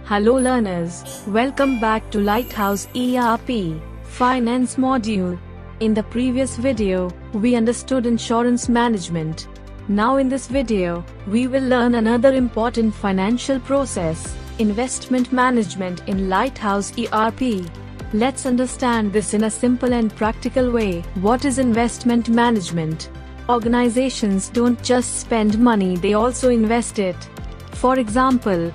Hello learners, welcome back to Lighthouse ERP Finance Module. In the previous video, we understood insurance management. Now in this video, we will learn another important financial process, investment management in Lighthouse ERP. Let's understand this in a simple and practical way. What is investment management? Organizations don't just spend money, they also invest it. For example,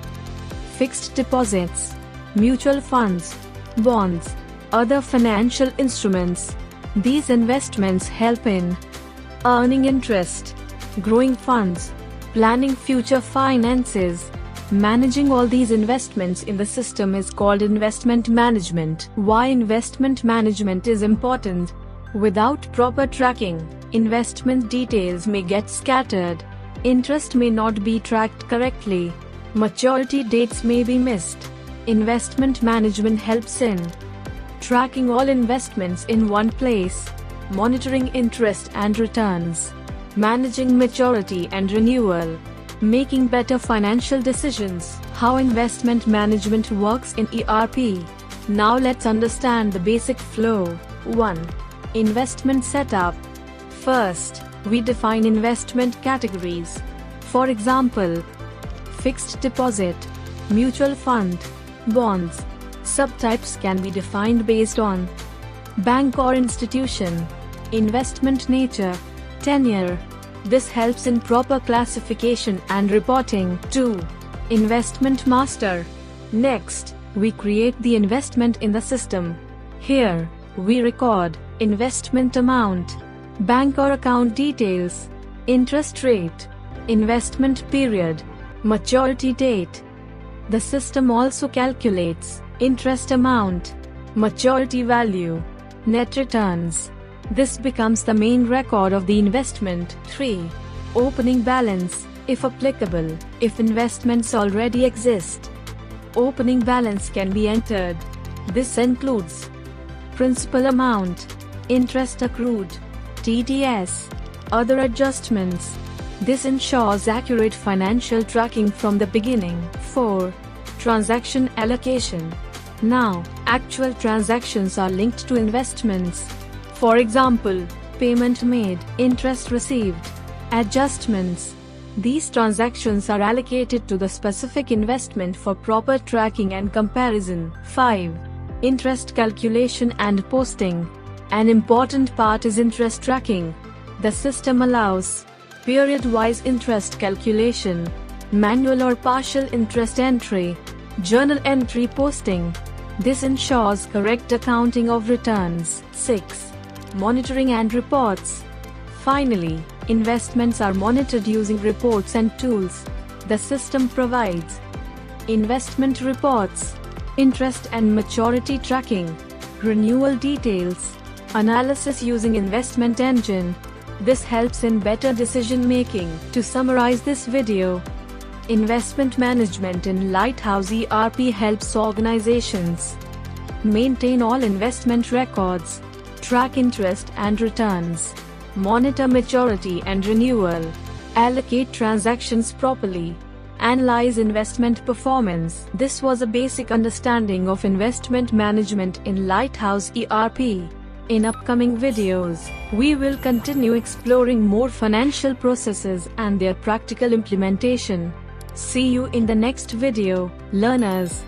fixed deposits, mutual funds, bonds, other financial instruments. These investments help in earning interest, growing funds, planning future finances. Managing all these investments in the system is called investment management. Why investment management is important? Without proper tracking, investment details may get scattered. Interest may not be tracked correctly. Maturity dates may be missed. Investment management helps in tracking all investments in one place, monitoring interest and returns, managing maturity and renewal, making better financial decisions. How investment management works in ERP. Now let's understand the basic flow. 1. Investment setup. First, we define investment categories. For example, fixed deposit, mutual fund, bonds. Subtypes can be defined based on bank or institution, investment nature, tenure. This helps in proper classification and reporting. 2. Investment master. Next, we create the investment in the system. Here, we record investment amount, bank or account details, interest rate, investment period, maturity date. The system also calculates interest amount, maturity value, net returns. This becomes the main record of the investment. 3. Opening balance, if applicable. If investments already exist, opening balance can be entered. This includes principal amount, interest accrued, TDS, other adjustments. This ensures accurate financial tracking from the beginning. 4. Transaction allocation. Now, actual transactions are linked to investments. For example, payment made, interest received, adjustments. These transactions are allocated to the specific investment for proper tracking and comparison. 5. Interest calculation and posting. An important part is interest tracking. The system allows period-wise interest calculation, manual or partial interest entry, journal entry posting. This ensures correct accounting of returns. 6. Monitoring and reports. Finally, investments are monitored using reports and tools. The system provides investment reports, interest and maturity tracking, renewal details, analysis using investment engine. This helps in better decision making. To summarize this video, investment management in Lighthouse ERP helps organizations maintain all investment records, track interest and returns, monitor maturity and renewal, allocate transactions properly, analyze investment performance. This was a basic understanding of investment management in Lighthouse ERP. In upcoming videos, we will continue exploring more financial processes and their practical implementation. See you in the next video, learners.